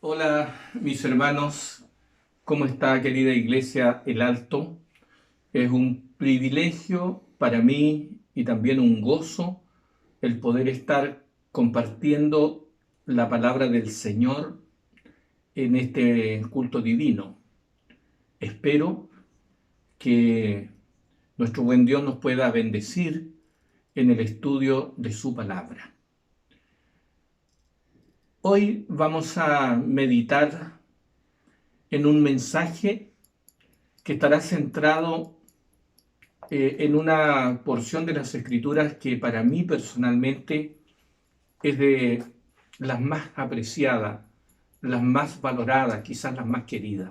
Hola, mis hermanos, ¿cómo está, querida Iglesia El Alto? Es un privilegio para mí y también un gozo el poder estar compartiendo la palabra del Señor en este culto divino. Espero que nuestro buen Dios nos pueda bendecir en el estudio de su palabra. Hoy vamos a meditar en un mensaje que estará centrado en una porción de las Escrituras que para mí personalmente es de las más apreciadas, las más valoradas, quizás las más queridas.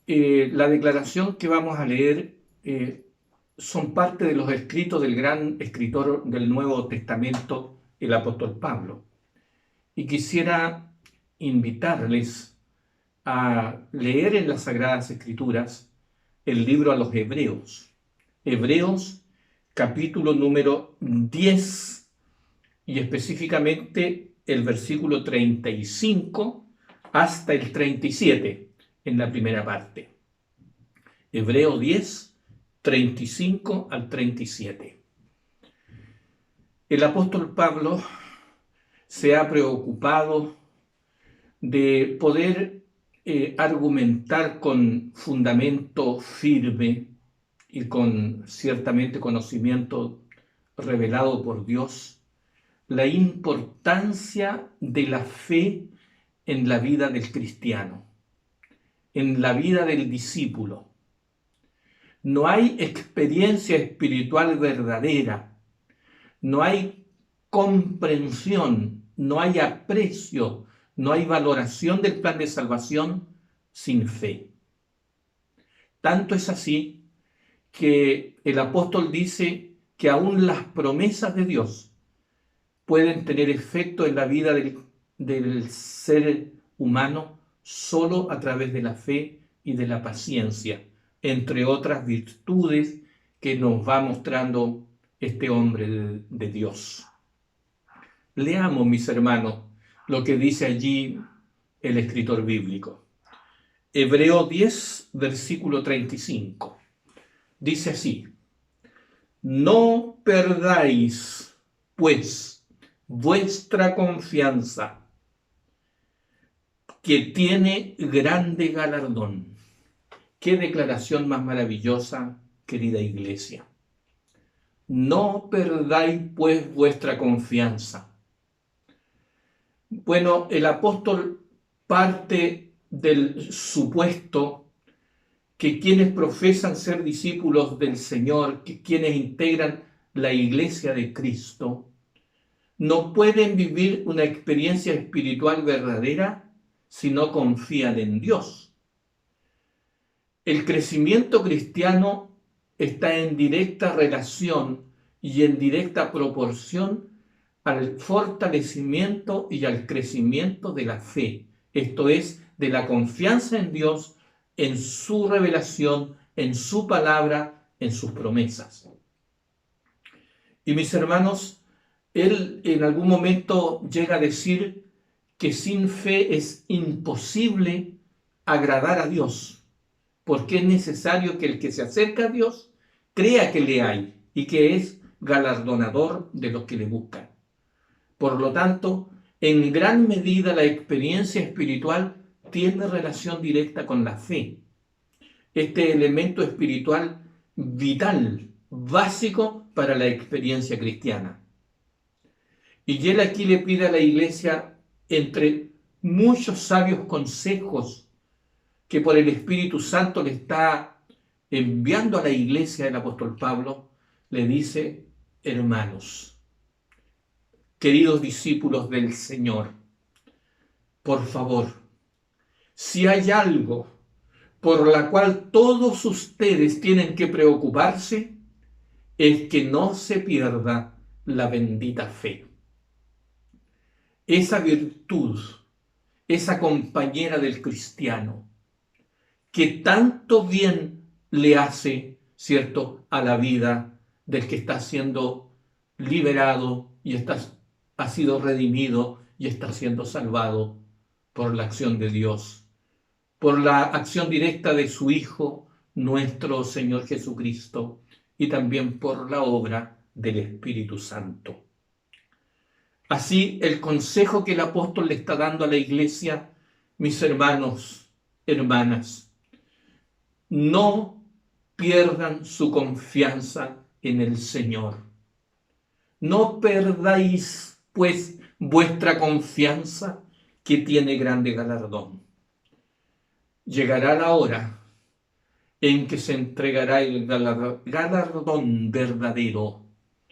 La declaración que vamos a leer son parte de los escritos del gran escritor del Nuevo Testamento, el apóstol Pablo. Y quisiera invitarles a leer en las Sagradas Escrituras el libro a los Hebreos. Hebreos capítulo número 10 y específicamente el versículo 35 hasta el 37 en la primera parte. Hebreos 10, 35 al 37. El apóstol Pablo se ha preocupado de poder argumentar con fundamento firme y con ciertamente conocimiento revelado por Dios la importancia de la fe en la vida del cristiano, en la vida del discípulo. No hay experiencia espiritual verdadera, no hay comprensión, no hay aprecio, no hay valoración del plan de salvación sin fe. Tanto es así que el apóstol dice que aún las promesas de Dios pueden tener efecto en la vida del ser humano solo a través de la fe y de la paciencia, entre otras virtudes que nos va mostrando este hombre de Dios. Leamos, mis hermanos, lo que dice allí el escritor bíblico. Hebreo 10, versículo 35. Dice así: no perdáis, pues, vuestra confianza, que tiene grande galardón. Qué declaración más maravillosa, querida Iglesia. No perdáis, pues, vuestra confianza. Bueno, el apóstol parte del supuesto que quienes profesan ser discípulos del Señor, que quienes integran la iglesia de Cristo, no pueden vivir una experiencia espiritual verdadera si no confían en Dios. El crecimiento cristiano está en directa relación y en directa proporción al fortalecimiento y al crecimiento de la fe, esto es, de la confianza en Dios, en su revelación, en su palabra, en sus promesas. Y mis hermanos, él en algún momento llega a decir que sin fe es imposible agradar a Dios, porque es necesario que el que se acerca a Dios crea que le hay y que es galardonador de los que le buscan. Por lo tanto, en gran medida la experiencia espiritual tiene relación directa con la fe. Este elemento espiritual vital, básico para la experiencia cristiana. Y él aquí le pide a la iglesia, entre muchos sabios consejos que por el Espíritu Santo le está enviando a la iglesia el apóstol Pablo, le dice: hermanos, queridos discípulos del Señor, por favor, si hay algo por la cual todos ustedes tienen que preocuparse, es que no se pierda la bendita fe. Esa virtud, esa compañera del cristiano, que tanto bien le hace, ¿cierto?, a la vida del que está siendo liberado y ha sido redimido y está siendo salvado por la acción de Dios, por la acción directa de su Hijo, nuestro Señor Jesucristo, y también por la obra del Espíritu Santo. Así, el consejo que el apóstol le está dando a la iglesia, mis hermanos, hermanas, no pierdan su confianza en el Señor. No perdáis, pues, vuestra confianza, que tiene grande galardón. Llegará la hora en que se entregará el galardón verdadero,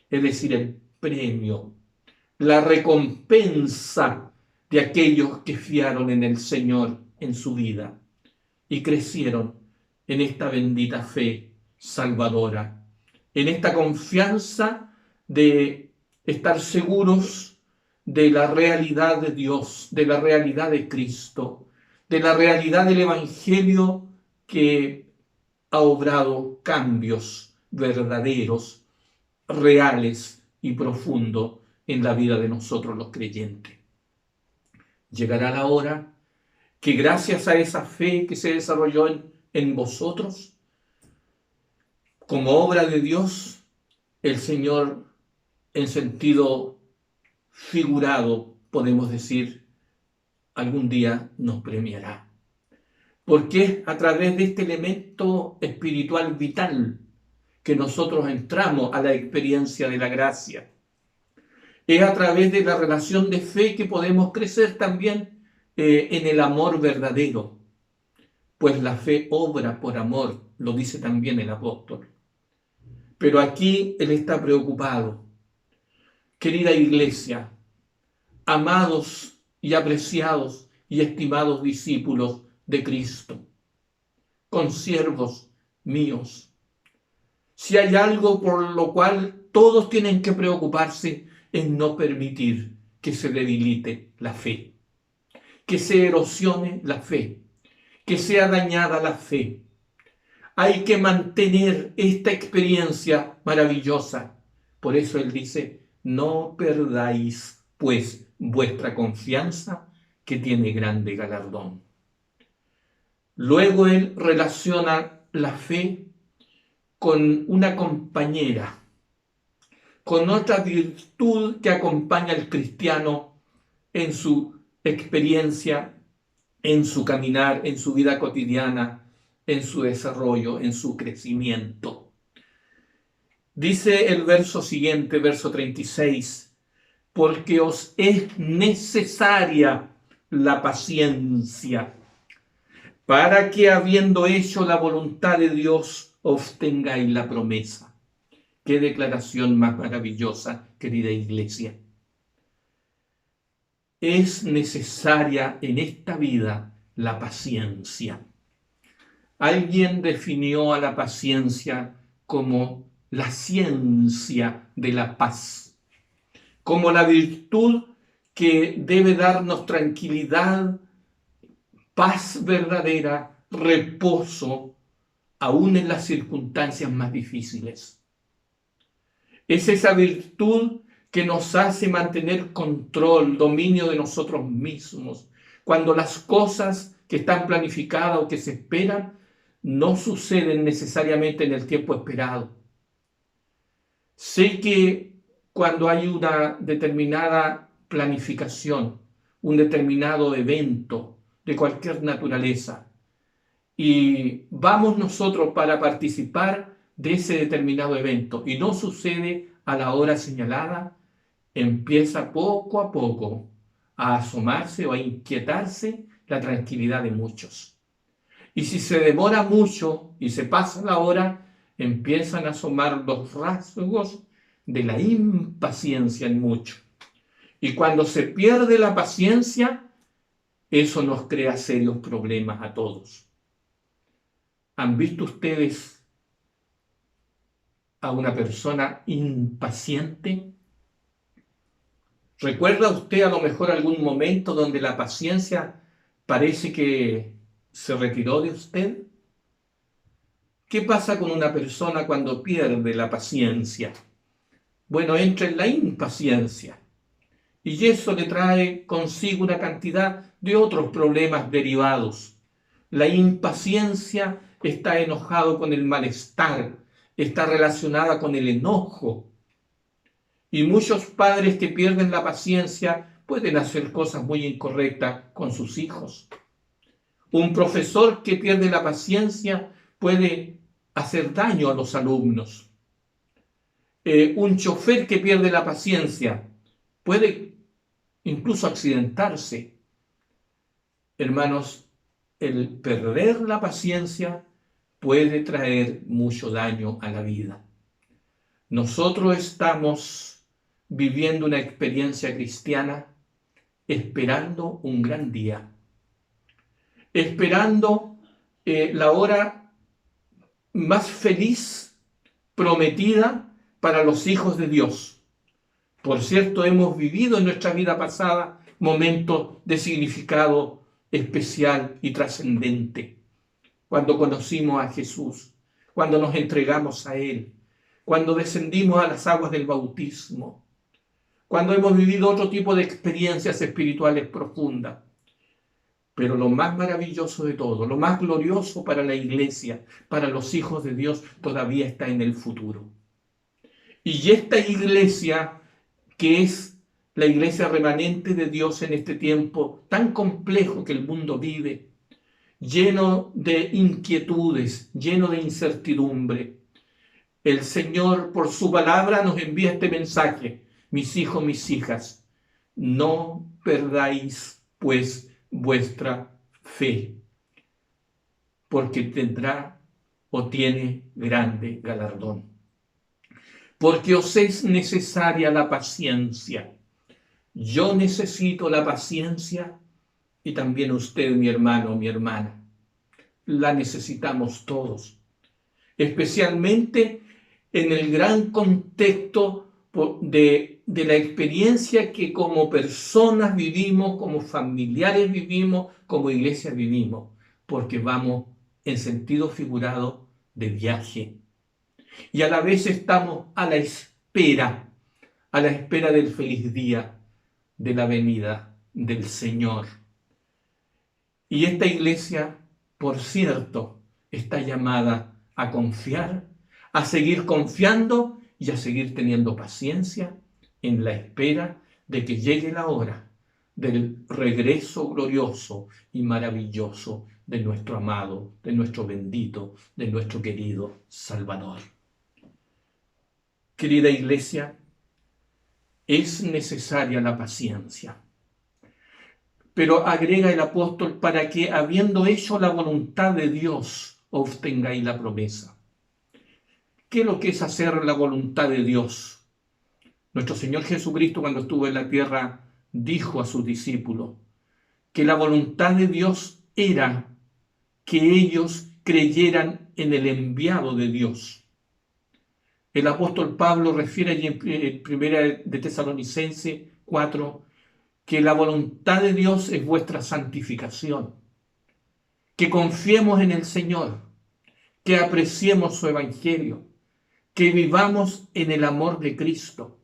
es decir, el premio, la recompensa de aquellos que fiaron en el Señor en su vida y crecieron en esta bendita fe salvadora, en esta confianza de estar seguros de la realidad de Dios, de la realidad de Cristo, de la realidad del Evangelio que ha obrado cambios verdaderos, reales y profundos en la vida de nosotros los creyentes. Llegará la hora que gracias a esa fe que se desarrolló en vosotros, como obra de Dios, el Señor, en sentido figurado, podemos decir, algún día nos premiará. Porque es a través de este elemento espiritual vital que nosotros entramos a la experiencia de la gracia. Es a través de la relación de fe que podemos crecer también en el amor verdadero. Pues la fe obra por amor, lo dice también el apóstol. Pero aquí él está preocupado. Querida iglesia, amados y apreciados y estimados discípulos de Cristo, consiervos míos, si hay algo por lo cual todos tienen que preocuparse, es no permitir que se debilite la fe, que se erosione la fe, que sea dañada la fe. Hay que mantener esta experiencia maravillosa. Por eso él dice, no perdáis pues vuestra confianza, que tiene grande galardón. Luego él relaciona la fe con una compañera, con otra virtud que acompaña al cristiano en su experiencia, en su caminar, en su vida cotidiana, en su desarrollo, en su crecimiento. Dice el verso siguiente, verso 36, porque os es necesaria la paciencia, para que habiendo hecho la voluntad de Dios, obtengáis la promesa. Qué declaración más maravillosa, querida iglesia. Es necesaria en esta vida la paciencia. Alguien definió a la paciencia como la ciencia de la paz, como la virtud que debe darnos tranquilidad, paz verdadera, reposo, aún en las circunstancias más difíciles. Es esa virtud que nos hace mantener control, dominio de nosotros mismos, cuando las cosas que están planificadas o que se esperan no suceden necesariamente en el tiempo esperado. Sé que cuando hay una determinada planificación, un determinado evento de cualquier naturaleza, y vamos nosotros para participar de ese determinado evento y no sucede a la hora señalada, empieza poco a poco a asomarse o a inquietarse la tranquilidad de muchos. Y si se demora mucho y se pasa la hora, empiezan a asomar los rasgos de la impaciencia en muchos. Y cuando se pierde la paciencia, eso nos crea serios problemas a todos. ¿Han visto ustedes a una persona impaciente? ¿Recuerda usted a lo mejor algún momento donde la paciencia parece que se retiró de usted? ¿Qué pasa con una persona cuando pierde la paciencia? Bueno, entra en la impaciencia y eso le trae consigo una cantidad de otros problemas derivados. La impaciencia está enojado con el malestar, está relacionada con el enojo. Y muchos padres que pierden la paciencia pueden hacer cosas muy incorrectas con sus hijos. Un profesor que pierde la paciencia puede hacer daño a los alumnos. Un chofer que pierde la paciencia puede incluso accidentarse. Hermanos, el perder la paciencia puede traer mucho daño a la vida. Nosotros estamos viviendo una experiencia cristiana esperando un gran día, esperando la hora más feliz prometida para los hijos de Dios. Por cierto, hemos vivido en nuestra vida pasada momentos de significado especial y trascendente. Cuando conocimos a Jesús, cuando nos entregamos a Él, cuando descendimos a las aguas del bautismo, cuando hemos vivido otro tipo de experiencias espirituales profundas. Pero lo más maravilloso de todo, lo más glorioso para la iglesia, para los hijos de Dios, todavía está en el futuro. Y esta iglesia, que es la iglesia remanente de Dios en este tiempo tan complejo que el mundo vive, lleno de inquietudes, lleno de incertidumbre, el Señor por su palabra nos envía este mensaje: mis hijos, mis hijas, no perdáis pues vuestra fe, porque tendrá o tiene grande galardón. Porque os es necesaria la paciencia. Yo necesito la paciencia y también usted, mi hermano, mi hermana. La necesitamos todos, especialmente en el gran contexto de la experiencia que como personas vivimos, como familiares vivimos, como iglesia vivimos, porque vamos en sentido figurado de viaje. Y a la vez estamos a la espera del feliz día de la venida del Señor. Y esta iglesia, por cierto, está llamada a confiar, a seguir confiando y a seguir teniendo paciencia en la espera de que llegue la hora del regreso glorioso y maravilloso de nuestro amado, de nuestro bendito, de nuestro querido Salvador. Querida iglesia, es necesaria la paciencia. Pero agrega el apóstol, para que, habiendo hecho la voluntad de Dios, obtengáis la promesa. ¿Qué es lo que es hacer la voluntad de Dios? Nuestro Señor Jesucristo, cuando estuvo en la tierra, dijo a sus discípulos que la voluntad de Dios era que ellos creyeran en el enviado de Dios. El apóstol Pablo refiere allí en Primera de Tesalonicenses 4 que la voluntad de Dios es vuestra santificación, que confiemos en el Señor, que apreciemos su evangelio, que vivamos en el amor de Cristo,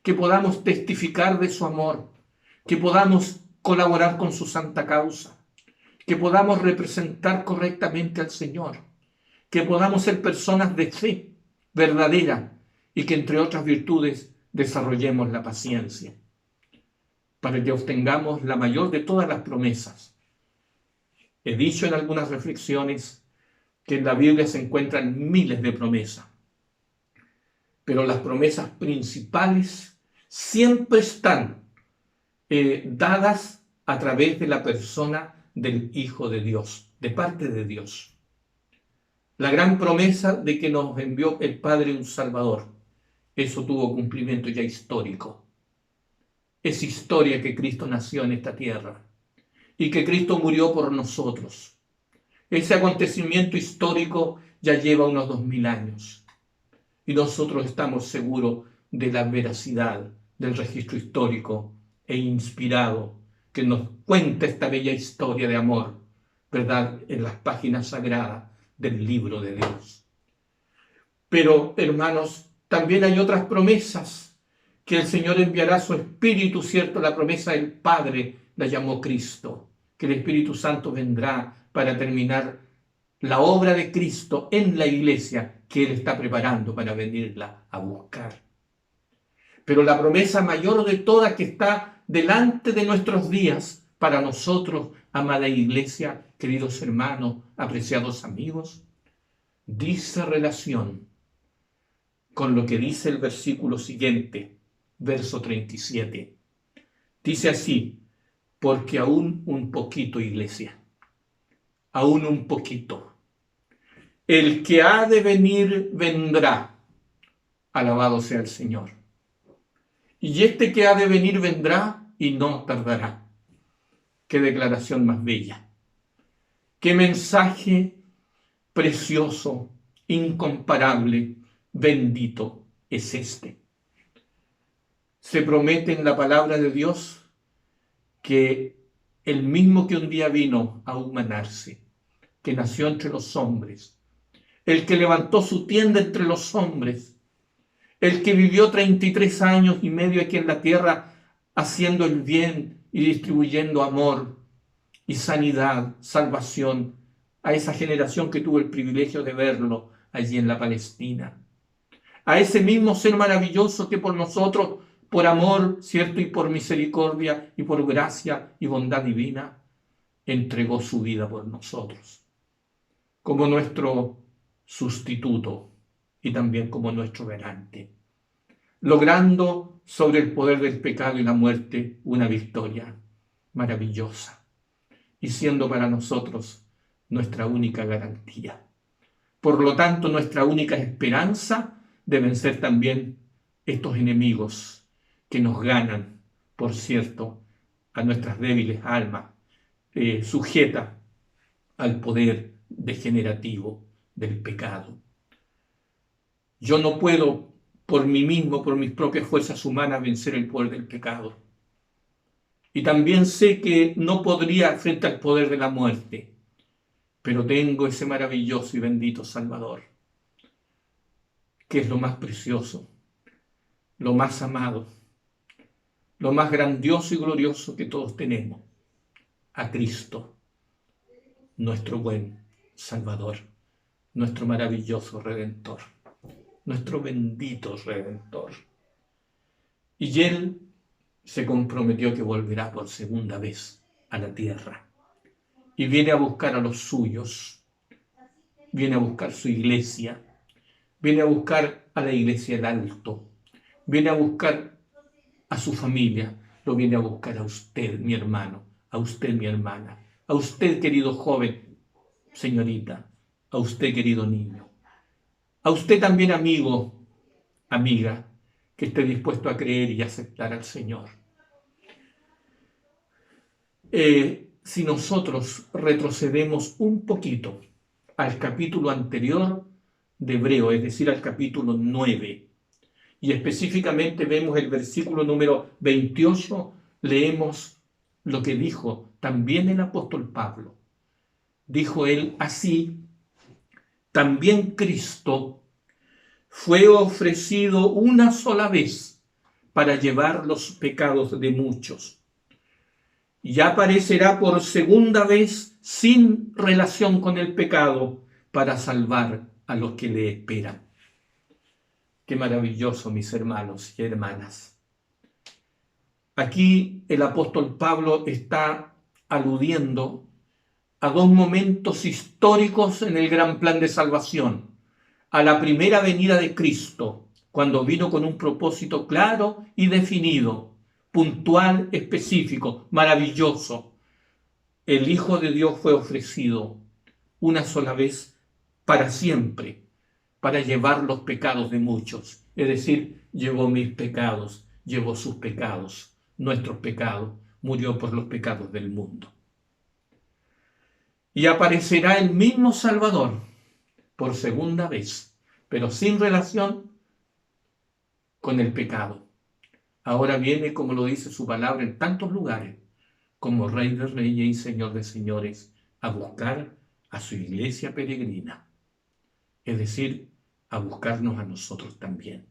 que podamos testificar de su amor, que podamos colaborar con su santa causa, que podamos representar correctamente al Señor, que podamos ser personas de fe verdadera y que entre otras virtudes desarrollemos la paciencia, para que obtengamos la mayor de todas las promesas. He dicho en algunas reflexiones que en la Biblia se encuentran miles de promesas, pero las promesas principales siempre están dadas a través de la persona del Hijo de Dios, de parte de Dios. La gran promesa de que nos envió el Padre un Salvador, eso tuvo cumplimiento ya histórico. Es historia que Cristo nació en esta tierra y que Cristo murió por nosotros. Ese acontecimiento histórico ya lleva unos 2000 años y nosotros estamos seguros de la veracidad del registro histórico e inspirado que nos cuenta esta bella historia de amor, ¿verdad?, en las páginas sagradas del libro de Dios. Pero, hermanos, también hay otras promesas que el Señor enviará su Espíritu, cierto, la promesa del Padre la llamó Cristo, que el Espíritu Santo vendrá para terminar la obra de Cristo en la iglesia que Él está preparando para venirla a buscar. Pero la promesa mayor de todas que está delante de nuestros días para nosotros, amada iglesia, queridos hermanos, apreciados amigos, dice relación con lo que dice el versículo siguiente, verso 37. Dice así: porque aún un poquito, iglesia, aún un poquito. El que ha de venir vendrá. Alabado sea el Señor. Y este que ha de venir vendrá y no tardará. Qué declaración más bella. Qué mensaje precioso, incomparable, bendito es este. Se promete en la palabra de Dios que el mismo que un día vino a humanarse, que nació entre los hombres, el que levantó su tienda entre los hombres, el que vivió 33 años y medio aquí en la tierra haciendo el bien y distribuyendo amor y sanidad, salvación a esa generación que tuvo el privilegio de verlo allí en la Palestina. A ese mismo ser maravilloso que por nosotros, por amor, cierto, y por misericordia y por gracia y bondad divina, entregó su vida por nosotros, como nuestro sustituto y también como nuestro garante, logrando sobre el poder del pecado y la muerte una victoria maravillosa y siendo para nosotros nuestra única garantía. Por lo tanto, nuestra única esperanza deben ser también estos enemigos que nos ganan, por cierto, a nuestras débiles almas, sujetas al poder degenerativo del pecado. Yo no puedo por mí mismo, por mis propias fuerzas humanas, vencer el poder del pecado. Y también sé que no podría frente al poder de la muerte, pero tengo ese maravilloso y bendito Salvador, que es lo más precioso, lo más amado, lo más grandioso y glorioso que todos tenemos, a Cristo, nuestro buen Salvador, nuestro maravilloso Redentor, nuestro bendito Redentor. Y Él se comprometió que volverá por segunda vez a la tierra y viene a buscar a los suyos, viene a buscar su iglesia, viene a buscar a la iglesia del alto, viene a buscar a su familia, lo viene a buscar a usted, mi hermano, a usted, mi hermana, a usted, querido joven, señorita, a usted, querido niño, a usted también, amigo, amiga, que esté dispuesto a creer y aceptar al Señor. Si nosotros retrocedemos un poquito al capítulo anterior de Hebreo, es decir, al capítulo 9, y específicamente vemos el versículo número 28, leemos lo que dijo también el apóstol Pablo. Dijo él así: también Cristo fue ofrecido una sola vez para llevar los pecados de muchos, y aparecerá por segunda vez sin relación con el pecado para salvar a los que le esperan. Qué maravilloso, mis hermanos y hermanas. Aquí el apóstol Pablo está aludiendo a dos momentos históricos en el gran plan de salvación. A la primera venida de Cristo, cuando vino con un propósito claro y definido, puntual, específico, maravilloso. El Hijo de Dios fue ofrecido una sola vez para siempre, para llevar los pecados de muchos. Es decir, llevó mis pecados, llevó sus pecados, nuestros pecados, murió por los pecados del mundo. Y aparecerá el mismo Salvador por segunda vez, pero sin relación con el pecado. Ahora viene, como lo dice su palabra en tantos lugares, como Rey de Reyes y Señor de Señores, a buscar a su iglesia peregrina, es decir, a buscarnos a nosotros también.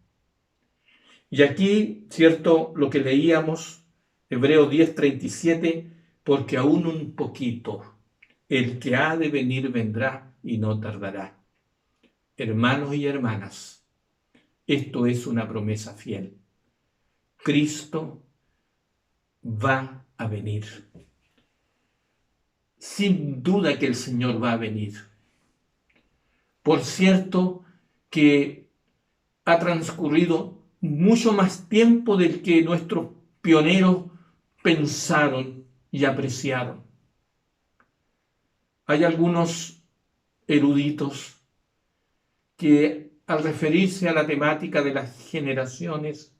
Y aquí, cierto, lo que leíamos, Hebreos 10:37, porque aún un poquito, el que ha de venir vendrá y no tardará. Hermanos y hermanas, esto es una promesa fiel. Cristo va a venir. Sin duda que el Señor va a venir. Por cierto que ha transcurrido mucho más tiempo del que nuestros pioneros pensaron y apreciaron. Hay algunos eruditos que al referirse a la temática de las generaciones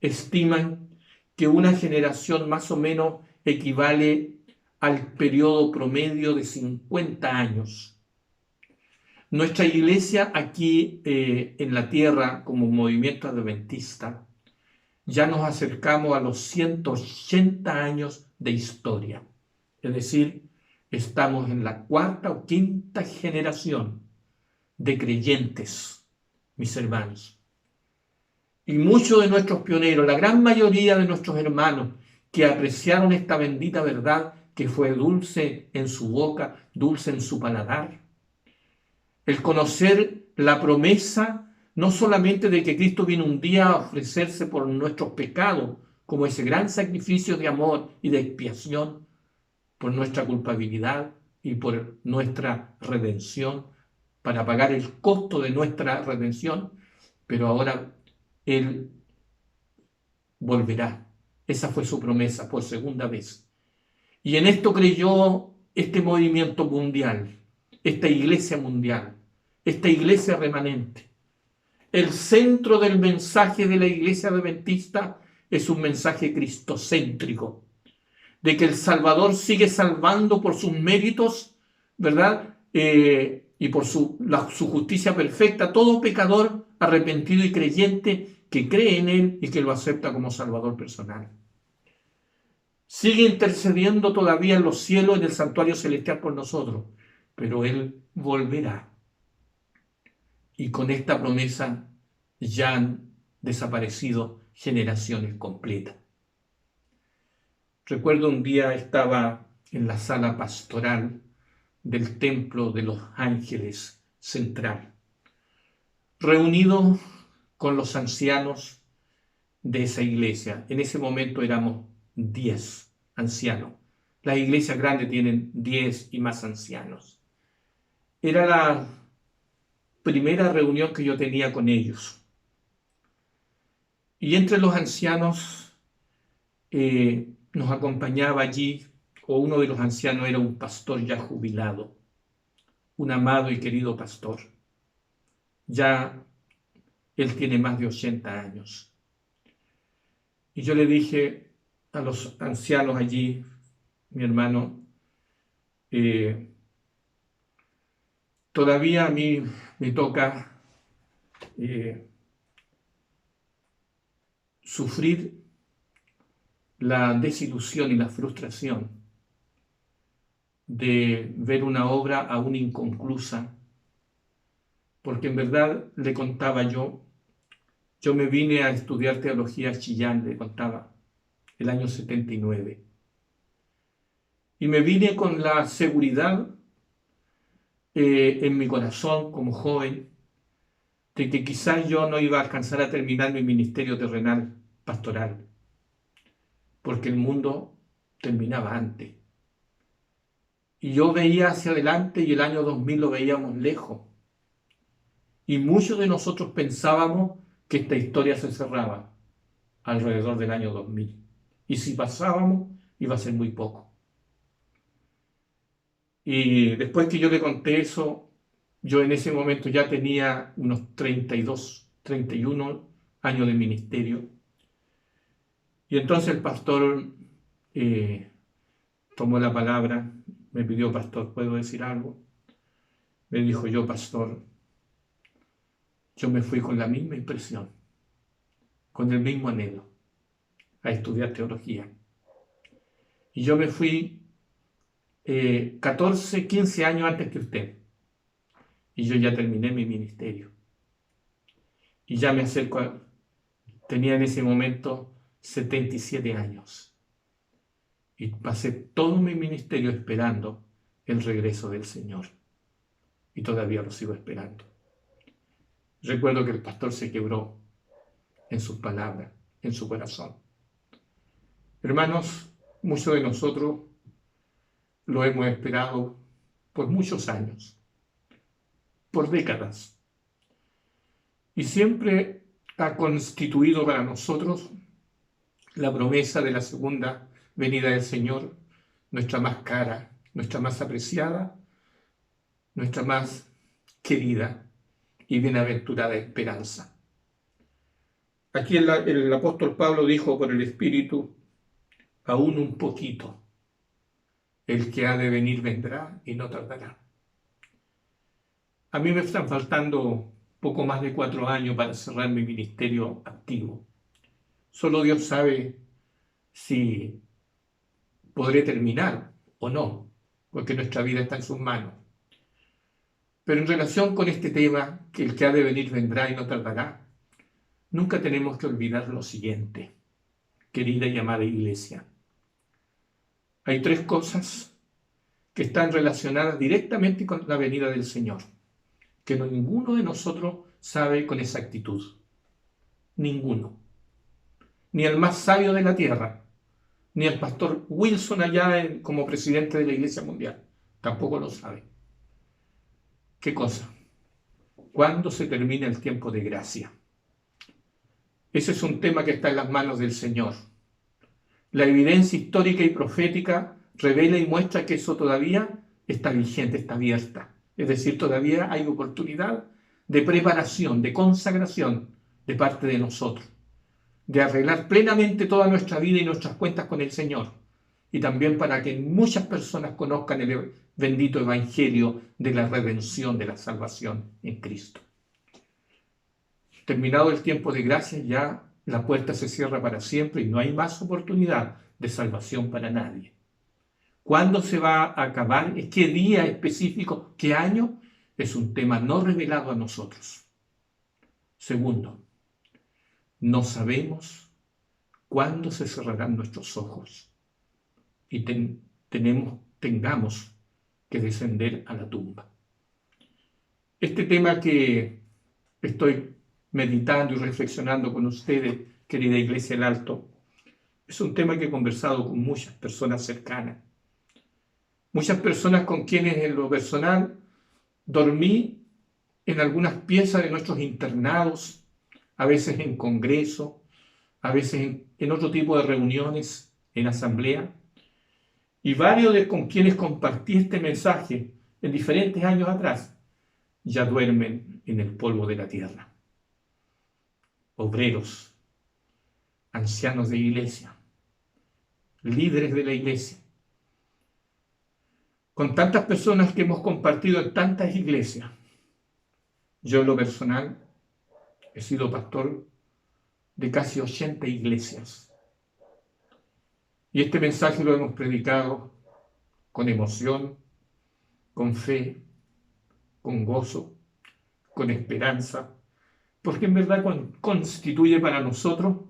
estiman que una generación más o menos equivale al periodo promedio de 50 años. Nuestra iglesia aquí en la tierra, como movimiento adventista, ya nos acercamos a los 180 años de historia. Es decir, estamos en la cuarta o quinta generación de creyentes, mis hermanos. Y muchos de nuestros pioneros, la gran mayoría de nuestros hermanos que apreciaron esta bendita verdad que fue dulce en su boca, dulce en su paladar, el conocer la promesa no solamente de que Cristo vino un día a ofrecerse por nuestros pecados, como ese gran sacrificio de amor y de expiación por nuestra culpabilidad y por nuestra redención, para pagar el costo de nuestra redención, pero ahora Él volverá. Esa fue su promesa por segunda vez. Y en esto creyó este movimiento mundial, esta iglesia mundial, esta iglesia remanente. El centro del mensaje de la iglesia adventista es un mensaje cristocéntrico, de que el Salvador sigue salvando por sus méritos, ¿verdad? Y por su justicia perfecta, todo pecador arrepentido y creyente que cree en Él y que lo acepta como Salvador personal. Sigue intercediendo todavía en los cielos, en el santuario celestial por nosotros, pero Él volverá. Y con esta promesa ya han desaparecido generaciones completas. Recuerdo un día estaba en la sala pastoral del Templo de los Ángeles Central, reunido con los ancianos de esa iglesia. En ese momento éramos 10 ancianos. Las iglesias grandes tienen 10 y más ancianos. Era la primera reunión que yo tenía con ellos. Y entre los ancianos nos acompañaba allí, o uno de los ancianos era un pastor ya jubilado, un amado y querido pastor. Ya él tiene más de 80 años. Y yo le dije a los ancianos allí, mi hermano, todavía a mí me toca sufrir la desilusión y la frustración de ver una obra aún inconclusa, porque en verdad le contaba yo me vine a estudiar teología a Chillán, le contaba, el año 79, y me vine con la seguridad en mi corazón como joven de que quizás yo no iba a alcanzar a terminar mi ministerio terrenal pastoral, porque el mundo terminaba antes. Y yo veía hacia adelante y el año 2000 lo veíamos lejos. Y muchos de nosotros pensábamos que esta historia se cerraba alrededor del año 2000. Y si pasábamos, iba a ser muy poco. Y después que yo le conté eso, yo en ese momento ya tenía unos 32, 31 años de ministerio. Y entonces el pastor tomó la palabra, me pidió: pastor, ¿puedo decir algo? Me dijo: yo, pastor, yo me fui con la misma impresión, con el mismo anhelo, a estudiar teología. Y yo me fui 14, 15 años antes que usted. Y yo ya terminé mi ministerio. Y ya me acerco Tenía en ese momento 77 años y pasé todo mi ministerio esperando el regreso del Señor y todavía lo sigo esperando. Recuerdo que el pastor se quebró en sus palabras, en su corazón. Hermanos, muchos de nosotros lo hemos esperado por muchos años, por décadas, y siempre ha constituido para nosotros la promesa de la segunda venida del Señor, nuestra más cara, nuestra más apreciada, nuestra más querida y bienaventurada esperanza. Aquí el apóstol Pablo dijo por el Espíritu, aún un poquito, el que ha de venir vendrá y no tardará. A mí me están faltando poco más de 4 años para cerrar mi ministerio activo. Solo Dios sabe si podré terminar o no, porque nuestra vida está en sus manos. Pero en relación con este tema, que el que ha de venir vendrá y no tardará, nunca tenemos que olvidar lo siguiente, querida y amada iglesia. Hay 3 cosas que están relacionadas directamente con la venida del Señor, que ninguno de nosotros sabe con exactitud. Ninguno. Ni el más sabio de la tierra, ni el pastor Wilson allá como presidente de la Iglesia Mundial, tampoco lo sabe. ¿Qué cosa? ¿Cuándo se termina el tiempo de gracia? Ese es un tema que está en las manos del Señor. La evidencia histórica y profética revela y muestra que eso todavía está vigente, está abierta. Es decir, todavía hay oportunidad de preparación, de consagración de parte de nosotros, de arreglar plenamente toda nuestra vida y nuestras cuentas con el Señor, y también para que muchas personas conozcan el bendito evangelio de la redención, de la salvación en Cristo. Terminado el tiempo de gracia, ya la puerta se cierra para siempre y no hay más oportunidad de salvación para nadie. ¿Cuándo se va a acabar? ¿Qué día específico? ¿Qué año? Es un tema no revelado a nosotros. Segundo, no sabemos cuándo se cerrarán nuestros ojos y tengamos que descender a la tumba. Este tema que estoy meditando y reflexionando con ustedes, querida Iglesia del Alto, es un tema que he conversado con muchas personas cercanas. Muchas personas con quienes en lo personal dormí en algunas piezas de nuestros internados, a veces en congreso, a veces en otro tipo de reuniones, en asamblea, y varios con quienes compartí este mensaje en diferentes años atrás, ya duermen en el polvo de la tierra. Obreros, ancianos de iglesia, líderes de la iglesia, con tantas personas que hemos compartido en tantas iglesias. Yo en lo personal he sido pastor de casi 80 iglesias. Y este mensaje lo hemos predicado con emoción, con fe, con gozo, con esperanza, porque en verdad constituye para nosotros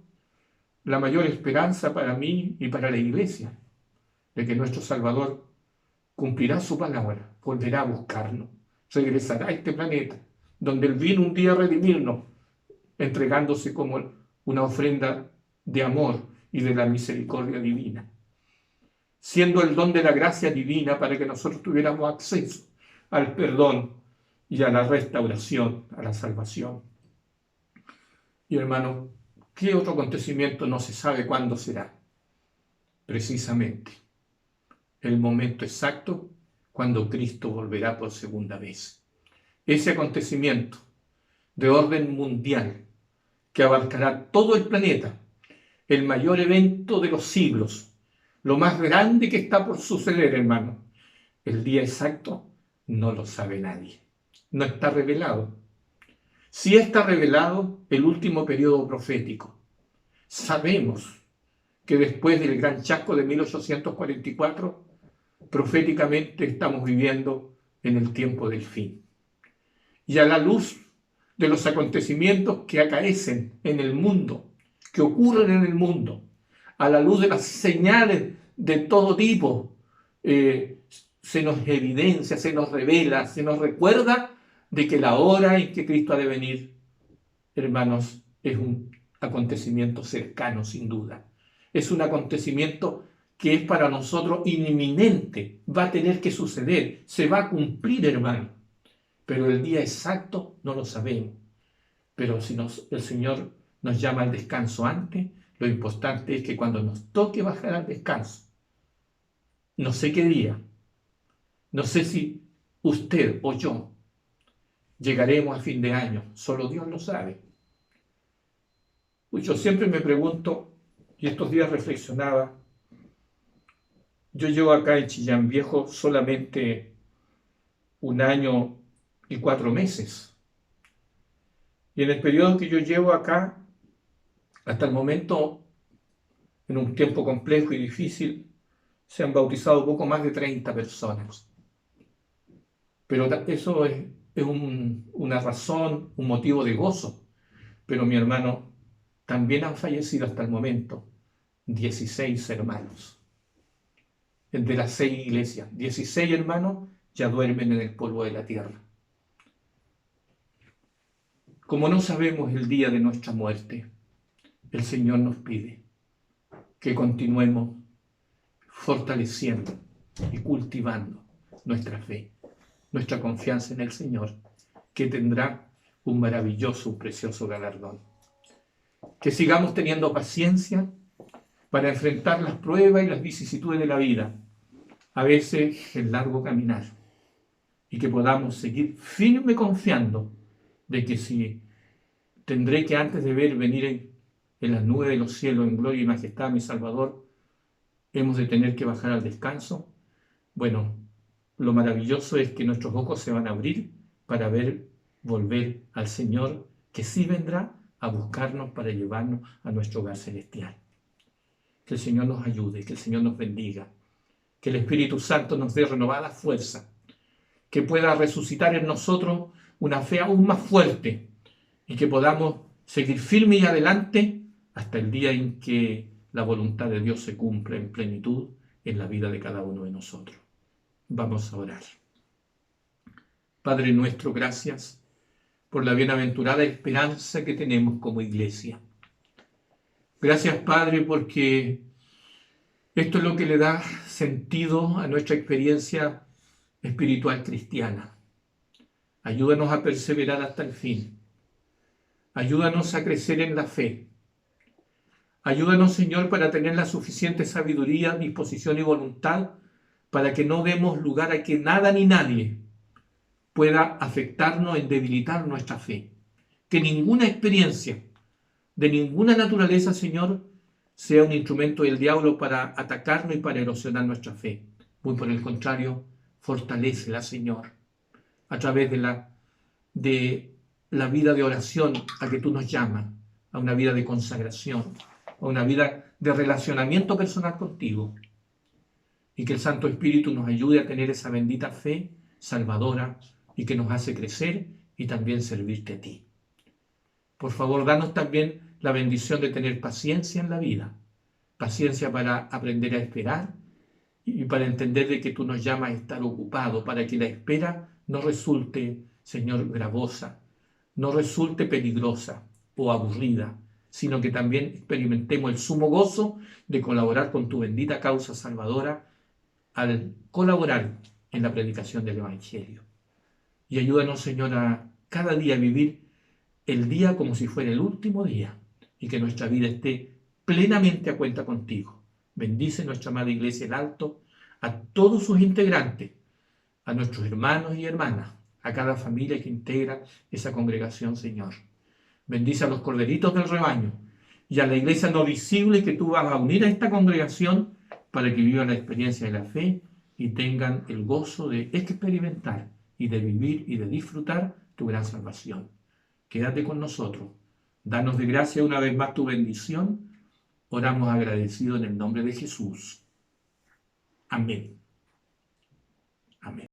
la mayor esperanza para mí y para la iglesia, de que nuestro Salvador cumplirá su palabra, volverá a buscarnos, regresará a este planeta, donde Él vino un día a redimirnos, entregándose como una ofrenda de amor y de la misericordia divina, siendo el don de la gracia divina para que nosotros tuviéramos acceso al perdón y a la restauración, a la salvación. Y hermano, ¿qué otro acontecimiento no se sabe cuándo será? Precisamente el momento exacto cuando Cristo volverá por segunda vez. Ese acontecimiento de orden mundial que abarcará todo el planeta, el mayor evento de los siglos, lo más grande que está por suceder, hermano. El día exacto no lo sabe nadie. No está revelado. Sí está revelado el último periodo profético. Sabemos que después del gran chasco de 1844, proféticamente estamos viviendo en el tiempo del fin. Y a la luz de los acontecimientos que acaecen en el mundo, que ocurren en el mundo, a la luz de las señales de todo tipo, se nos evidencia, se nos revela, se nos recuerda de que la hora en que Cristo ha de venir, hermanos, es un acontecimiento cercano, sin duda. Es un acontecimiento que es para nosotros inminente, va a tener que suceder, se va a cumplir, hermano. Pero el día exacto no lo sabemos. Pero si el Señor nos llama al descanso antes, lo importante es que cuando nos toque bajar al descanso, no sé qué día, no sé si usted o yo llegaremos a fin de año, solo Dios lo sabe. Yo siempre me pregunto, y estos días reflexionaba, yo llevo acá en Chillán Viejo solamente 1 año y 4 meses. Y en el periodo que yo llevo acá, hasta el momento, en un tiempo complejo y difícil, se han bautizado poco más de 30 personas. Pero eso es una razón, un motivo de gozo. Pero mi hermano, también han fallecido hasta el momento 16 hermanos. De las 6 iglesias, 16 hermanos ya duermen en el polvo de la tierra. Como no sabemos el día de nuestra muerte, el Señor nos pide que continuemos fortaleciendo y cultivando nuestra fe, nuestra confianza en el Señor, que tendrá un maravilloso, precioso galardón. Que sigamos teniendo paciencia para enfrentar las pruebas y las vicisitudes de la vida, a veces el largo caminar, y que podamos seguir firme confiando de que si tendré que antes de ver venir en las nubes de los cielos en gloria y majestad a mi Salvador, hemos de tener que bajar al descanso. Bueno, lo maravilloso es que nuestros ojos se van a abrir para ver volver al Señor, que sí vendrá a buscarnos para llevarnos a nuestro hogar celestial. Que el Señor nos ayude, que el Señor nos bendiga, que el Espíritu Santo nos dé renovada fuerza, que pueda resucitar en nosotros una fe aún más fuerte y que podamos seguir firme y adelante hasta el día en que la voluntad de Dios se cumpla en plenitud en la vida de cada uno de nosotros. Vamos a orar. Padre nuestro, gracias por la bienaventurada esperanza que tenemos como iglesia. Gracias, Padre, porque esto es lo que le da sentido a nuestra experiencia espiritual cristiana. Ayúdanos a perseverar hasta el fin. Ayúdanos a crecer en la fe. Ayúdanos, Señor, para tener la suficiente sabiduría, disposición y voluntad para que no demos lugar a que nada ni nadie pueda afectarnos en debilitar nuestra fe. Que ninguna experiencia de ninguna naturaleza, Señor, sea un instrumento del diablo para atacarnos y para erosionar nuestra fe. Muy por el contrario, fortalécela, Señor, a través de la vida de oración a que tú nos llamas, a una vida de consagración, a una vida de relacionamiento personal contigo. Y que el Santo Espíritu nos ayude a tener esa bendita fe salvadora y que nos hace crecer y también servirte a ti. Por favor, danos también la bendición de tener paciencia en la vida, paciencia para aprender a esperar y para entender de que tú nos llamas a estar ocupados, para que la espera no resulte, Señor, gravosa, no resulte peligrosa o aburrida, sino que también experimentemos el sumo gozo de colaborar con tu bendita causa salvadora al colaborar en la predicación del Evangelio. Y ayúdanos, Señor, a cada día vivir el día como si fuera el último día y que nuestra vida esté plenamente a cuenta contigo. Bendice nuestra amada Iglesia El Alto, a todos sus integrantes, a nuestros hermanos y hermanas, a cada familia que integra esa congregación, Señor. Bendice a los corderitos del rebaño y a la iglesia no visible que tú vas a unir a esta congregación para que vivan la experiencia de la fe y tengan el gozo de experimentar y de vivir y de disfrutar tu gran salvación. Quédate con nosotros. Danos de gracia una vez más tu bendición. Oramos agradecidos en el nombre de Jesús. Amén. Amén.